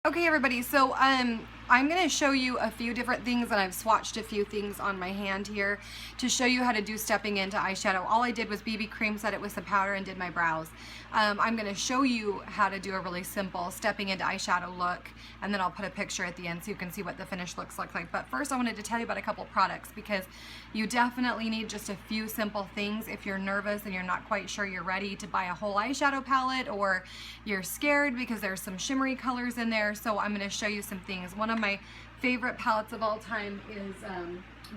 Okay, everybody, so I'm going to show you a few different things, and I've swatched a few things on my hand here to show you how to do stepping into eyeshadow. All I did was BB cream, set it with some powder, and did my brows. I'm going to show you how to do a really simple stepping into eyeshadow look, and then I'll put a picture at the end so you can see what the finished looks like. But first I wanted to tell you about a couple products, because you definitely need just a few simple things if you're nervous and you're not quite sure you're ready to buy a whole eyeshadow palette, or you're scared because there's some shimmery colors in there. So I'm going to show you some things. One of my favorite palettes of all time is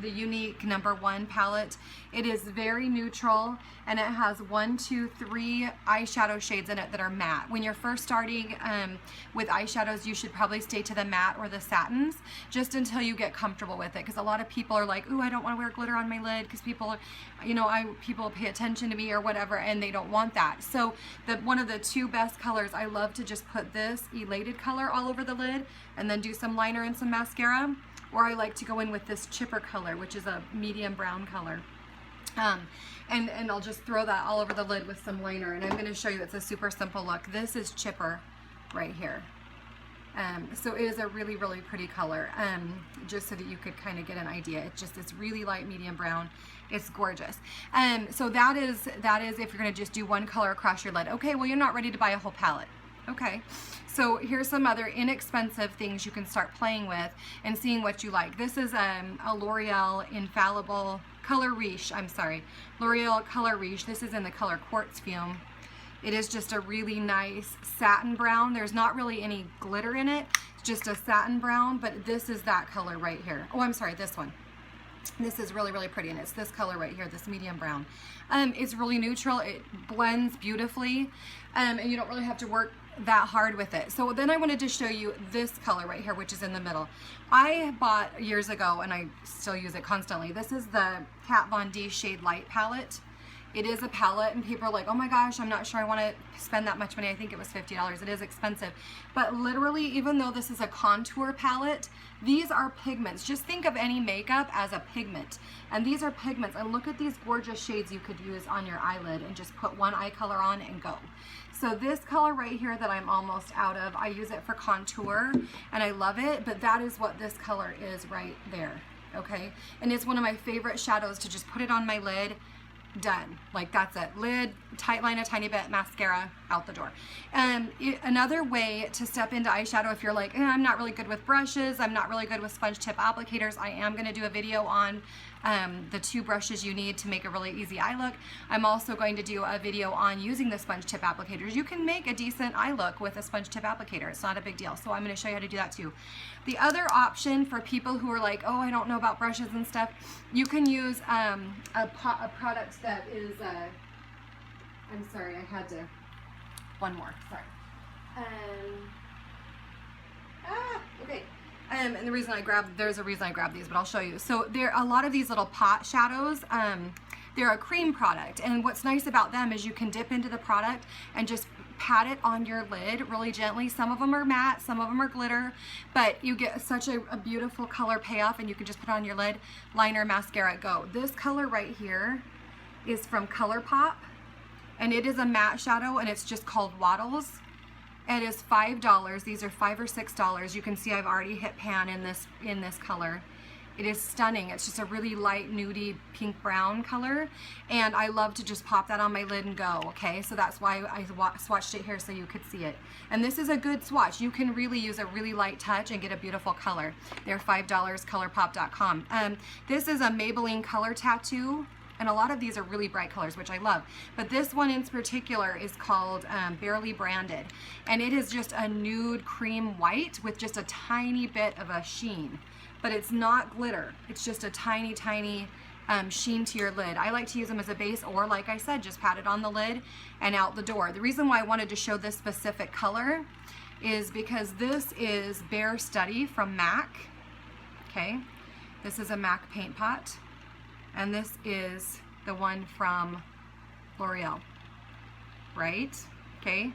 the Unique #1 palette. It is very neutral, and it has 1, 2, 3 eyeshadow shades in it that are matte. When you're first starting with eyeshadows, you should probably stay to the matte or the satins just until you get comfortable with it, because a lot of people are like, ooh, I don't want to wear glitter on my lid because people, people pay attention to me or whatever, and they don't want that. So one of the two best colors, I love to just put this Elated color all over the lid and then do some liner and some mascara. Or I like to go in with this Chipper color, which is a medium brown color. And I'll just throw that all over the lid with some liner. And I'm going to show you, it's a super simple look. This is Chipper right here. So it is a really, really pretty color, just so that you could kind of get an idea. It's really light medium brown. It's gorgeous. So that is if you're going to just do one color across your lid. Okay, well, you're not ready to buy a whole palette. Okay, so here's some other inexpensive things you can start playing with and seeing what you like. This is a L'Oreal Infallible Color Riche, L'Oreal Color Riche. This is in the color Quartz Fume. It is just a really nice satin brown. There's not really any glitter in it. It's just a satin brown, but this is that color right here. Oh, I'm sorry, this one. This is really, really pretty, and it's this color right here, this medium brown. It's really neutral. It blends beautifully, and you don't really have to work that hard with it. So then I wanted to show you this color right here, which is in the middle. I bought years ago, and I still use it constantly. This is the Kat Von D Shade Light palette. It is a palette, and people are like, oh my gosh, I'm not sure I want to spend that much money. I think it was $50. It is expensive. But literally, even though this is a contour palette, these are pigments. Just think of any makeup as a pigment. And these are pigments. And look at these gorgeous shades you could use on your eyelid and just put one eye color on and go. So this color right here that I'm almost out of, I use it for contour, and I love it. But that is what this color is right there, okay? And it's one of my favorite shadows to just put it on my lid. Done. Like, that's it. Lid, tight line a tiny bit, mascara, out the door. Another way to step into eyeshadow, if you're like, I'm not really good with brushes, I'm not really good with sponge tip applicators, I am going to do a video on the 2 brushes you need to make a really easy eye look. I'm also going to do a video on using the sponge tip applicators. You can make a decent eye look with a sponge tip applicator. It's not a big deal. So I'm going to show you how to do that too. The other option for people who are like, oh, I don't know about brushes and stuff, you can use a product that is, I'm sorry, I had to, one more, sorry. Okay. And the reason there's a reason I grabbed these, but I'll show you. So there are a lot of these little pot shadows. They're a cream product, and what's nice about them is you can dip into the product and just pat it on your lid really gently. Some of them are matte, some of them are glitter, but you get such a beautiful color payoff, and you can just put it on your lid, liner, mascara, go. This color right here is from ColourPop, and it is a matte shadow, and it's just called Waddles. It is $5. These are $5 or $6. You can see I've already hit pan in this color. It is stunning. It's just a really light nudie pink brown color, and I love to just pop that on my lid and go. Okay, so that's why I swatched it here so you could see it. And this is a good swatch. You can really use a really light touch and get a beautiful color. They're $5. ColourPop.com. This is a Maybelline Color Tattoo. And a lot of these are really bright colors, which I love. But this one in particular is called Barely Branded. And it is just a nude cream white with just a tiny bit of a sheen. But it's not glitter. It's just a tiny, tiny sheen to your lid. I like to use them as a base, or like I said, just pat it on the lid and out the door. The reason why I wanted to show this specific color is because this is Bare Study from MAC. Okay, this is a MAC paint pot. And this is the one from L'Oreal, right? Okay.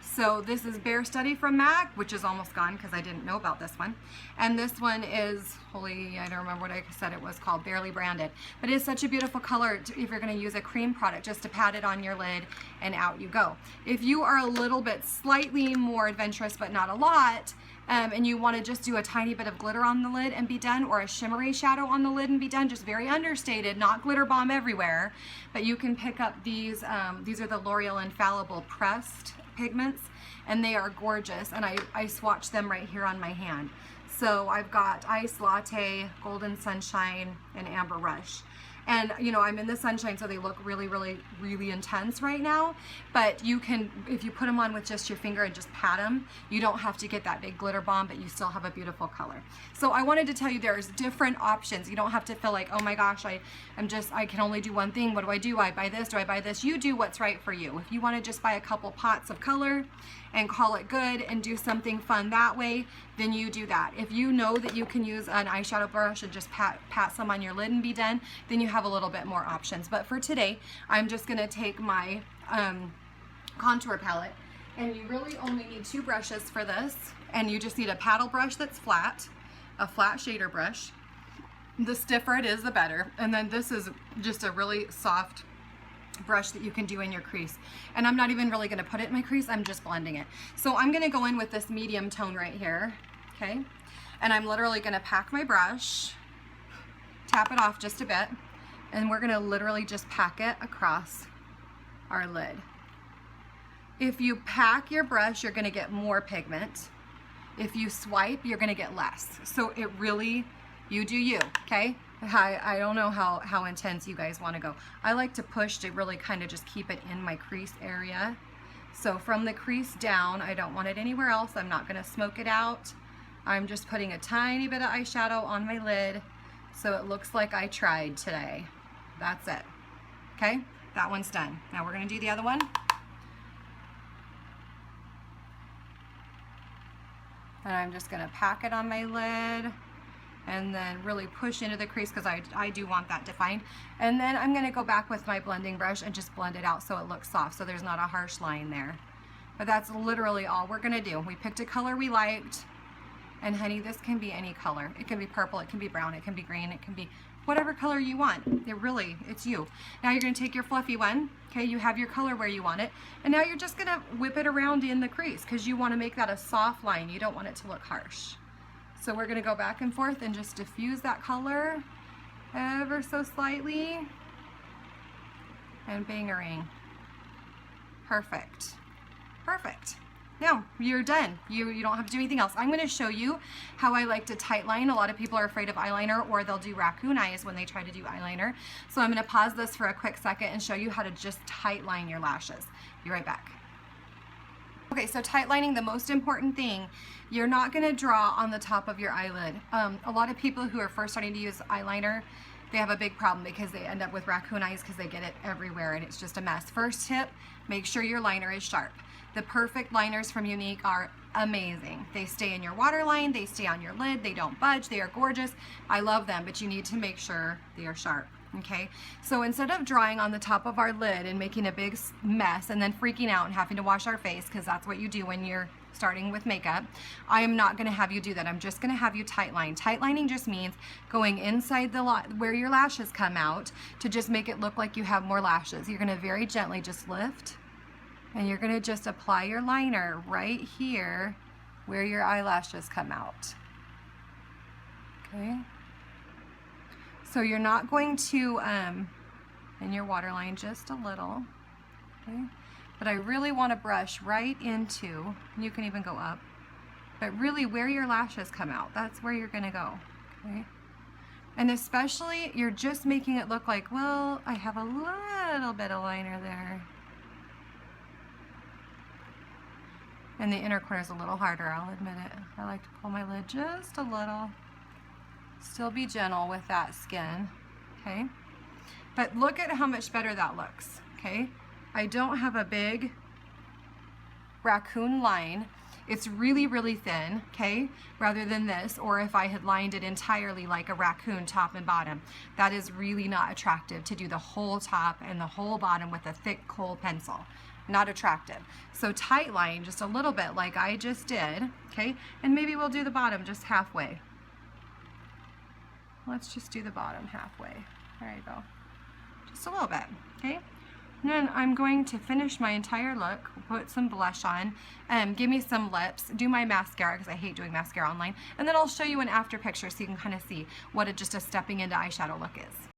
So this is Bare Study from MAC, which is almost gone because I didn't know about this one. And this one is, I don't remember what I said it was called, Barely Branded. But it's such a beautiful color if you're going to use a cream product, just to pat it on your lid and out you go. If you are a little bit slightly more adventurous but not a lot, and you want to just do a tiny bit of glitter on the lid and be done, or a shimmery shadow on the lid and be done, just very understated, not glitter bomb everywhere, but you can pick up these are the L'Oreal Infallible Pressed pigments, and they are gorgeous, and I swatch them right here on my hand. So I've got Ice Latte, Golden Sunshine, and Amber Rush. And you know, I'm in the sunshine, so they look really, really, really intense right now. But you can, if you put them on with just your finger and just pat them, you don't have to get that big glitter bomb, but you still have a beautiful color. So I wanted to tell you there's different options. You don't have to feel like, oh my gosh, I can only do one thing. What do? I buy this? Do I buy this? You do what's right for you. If you want to just buy a couple pots of color and call it good and do something fun that way, then you do that. If you know that you can use an eyeshadow brush and just pat some on your lid and be done, then you have a little bit more options. But for today, I'm just gonna take my contour palette, and you really only need 2 brushes for this, and you just need a paddle brush that's flat, a flat shader brush. The stiffer it is, the better. And then this is just a really soft brush that you can do in your crease. And I'm not even really going to put it in my crease, I'm just blending it. So I'm going to go in with this medium tone right here, okay? And I'm literally going to pack my brush, tap it off just a bit, and we're going to literally just pack it across our lid. If you pack your brush, you're going to get more pigment. If you swipe, you're going to get less. So it really, you do you, okay? I don't know how intense you guys want to go. I like to push to really kind of just keep it in my crease area. So from the crease down, I don't want it anywhere else. I'm not going to smoke it out. I'm just putting a tiny bit of eyeshadow on my lid so it looks like I tried today. That's it. Okay, that one's done. Now we're going to do the other one. And I'm just going to pack it on my lid and then really push into the crease because I do want that defined. And then I'm going to go back with my blending brush and just blend it out so it looks soft, so there's not a harsh line there. But that's literally all we're going to do. We picked a color we liked, and honey, this can be any color. It can be purple, it can be brown, it can be green, it can be whatever color you want. It's you. Now you're going to take your fluffy one, okay, you have your color where you want it, and now you're just going to whip it around in the crease because you want to make that a soft line. You don't want it to look harsh. So we're going to go back and forth and just diffuse that color ever so slightly, and bang-a-ring. Perfect. Perfect. Now you're done. You don't have to do anything else. I'm going to show you how I like to tight line. A lot of people are afraid of eyeliner, or they'll do raccoon eyes when they try to do eyeliner. So I'm going to pause this for a quick second and show you how to just tight line your lashes. Be right back. Okay, so tight lining, the most important thing, you're not going to draw on the top of your eyelid. A lot of people who are first starting to use eyeliner, they have a big problem because they end up with raccoon eyes because they get it everywhere and it's just a mess. First tip, make sure your liner is sharp. The perfect liners from Younique are amazing. They stay in your waterline, they stay on your lid, they don't budge, they are gorgeous. I love them, but you need to make sure they are sharp. Okay, so instead of drawing on the top of our lid and making a big mess and then freaking out and having to wash our face, because that's what you do when you're starting with makeup, I am not going to have you do that. I'm just going to have you tight line. Tight lining just means going inside the where your lashes come out to just make it look like you have more lashes. You're going to very gently just lift, and you're going to just apply your liner right here where your eyelashes come out. Okay. So you're not going to, in your waterline just a little, okay? But I really want to brush right into, you can even go up, but really where your lashes come out, that's where you're going to go, okay? And especially, you're just making it look like, well, I have a little bit of liner there. And the inner corner is a little harder, I'll admit it. I like to pull my lid just a little. Still be gentle with that skin, okay? But look at how much better that looks, okay? I don't have a big raccoon line. It's really, really thin, okay? Rather than this, or if I had lined it entirely like a raccoon top and bottom. That is really not attractive to do the whole top and the whole bottom with a thick kohl pencil. not attractive. So tight line just a little bit like I just did, okay? And maybe we'll do the bottom just halfway. Let's just do the bottom halfway. There you go. Just a little bit, okay? And then I'm going to finish my entire look, put some blush on, give me some lips, do my mascara because I hate doing mascara online, and then I'll show you an after picture so you can kind of see what just a stepping into eyeshadow look is.